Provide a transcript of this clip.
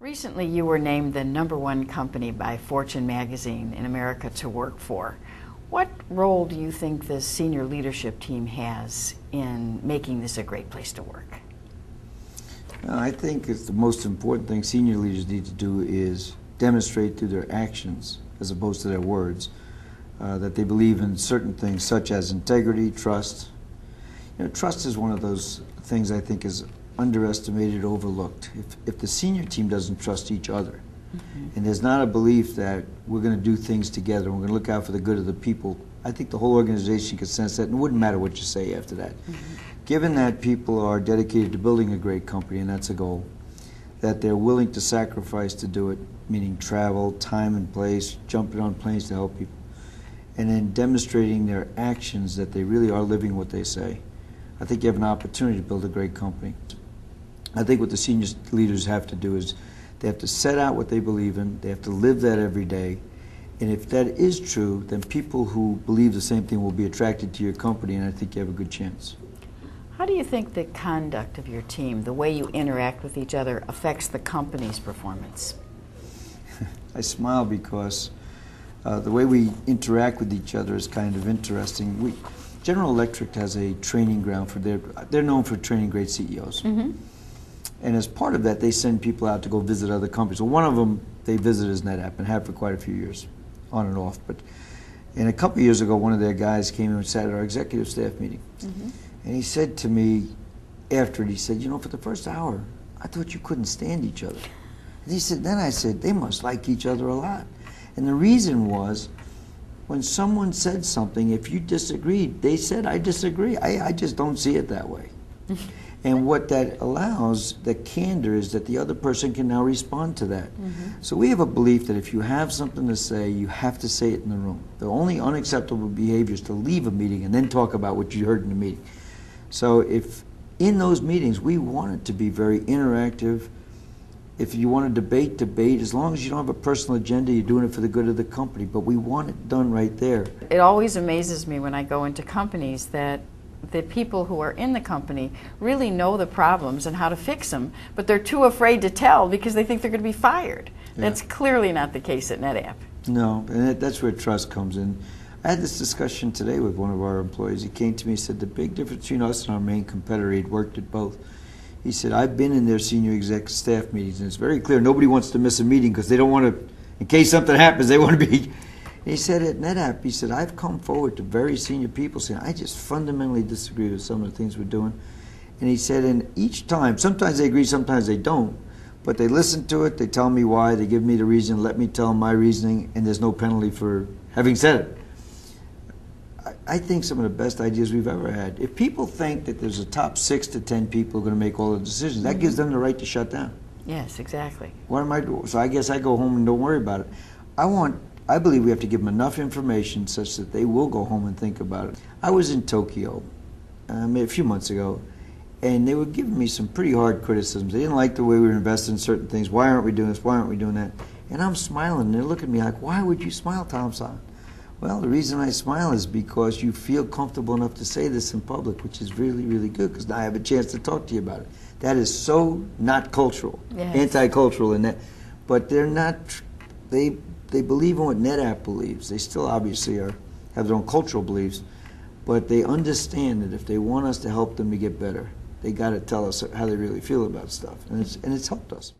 Recently, you were named the #1 company by Fortune magazine in America to work for. What role do you think the senior leadership team has in making this a great place to work? I think it's the most important thing senior leaders need to do is demonstrate through their actions, as opposed to their words, that they believe in certain things such as integrity, trust. Trust is one of those things I think is underestimated, overlooked. If the senior team doesn't trust each other, and there's not a belief that we're going to do things together, we're going to look out for the good of the people, I think the whole organization could sense that, and it wouldn't matter what you say after that. Given that people are dedicated to building a great company, and that's a goal, that they're willing to sacrifice to do it, meaning travel, time and place, jumping on planes to help people, and then demonstrating their actions that they really are living what they say, I think you have an opportunity to build a great company. I think what the senior leaders have to do is they have to set out what they believe in, they have to live that every day, and if that is true, then people who believe the same thing will be attracted to your company, and I think you have a good chance. How do you think the conduct of your team, the way you interact with each other, affects the company's performance? I smile because the way we interact with each other is kind of interesting. General Electric has a training ground for they're known for training great CEOs. And as part of that, they send people out to go visit other companies. Well, one of them they visit is NetApp, and have for quite a few years, on and off. And a couple of years ago, one of their guys came in and sat at our executive staff meeting. And he said to me after it, he said, for the first hour, I thought you couldn't stand each other. And he said, then I said, they must like each other a lot. And the reason was, when someone said something, if you disagreed, they said, I disagree. I just don't see it that way. And what that allows, the candor, is that the other person can now respond to that. So we have a belief that if you have something to say, you have to say it in the room. The only unacceptable behavior is to leave a meeting and then talk about what you heard in the meeting. So if in those meetings, we want it to be very interactive. If you want to debate, as long as you don't have a personal agenda, you're doing it for the good of the company. But we want it done right there. It always amazes me when I go into companies that the people who are in the company really know the problems and how to fix them, but they're too afraid to tell because they think they're going to be fired. That's clearly not the case at NetApp. No, and that's where trust comes in. I had this discussion today with one of our employees. He came to me and said the big difference between us and our main competitor, he'd worked at both. He said, I've been in their senior exec staff meetings, and it's very clear nobody wants to miss a meeting because they don't want to, in case something happens, they want to be. He said at NetApp, he said, I've come forward to very senior people saying, I just fundamentally disagree with some of the things we're doing. And he said, and each time, sometimes they agree, sometimes they don't, but they listen to it, they tell me why, they give me the reason, let me tell them my reasoning, and there's no penalty for having said it. I think some of the best ideas we've ever had. If people think that there's a top 6 to 10 people going to make all the decisions, that gives them the right to shut down. Yes, exactly. What am I doing? So I guess I go home and don't worry about it. I believe we have to give them enough information such that they will go home and think about it. I was in Tokyo a few months ago, and they were giving me some pretty hard criticisms. They didn't like the way we were investing in certain things. Why aren't we doing this? Why aren't we doing that? And I'm smiling, and they're looking at me like, why would you smile, Tom-san? Well, the reason I smile is because you feel comfortable enough to say this in public, which is really, really good, because now I have a chance to talk to you about it. That is so not cultural, anti-cultural in that. But they're not, they believe in what NetApp believes. They still obviously have their own cultural beliefs, but they understand that if they want us to help them to get better, they got to tell us how they really feel about stuff, and it's helped us.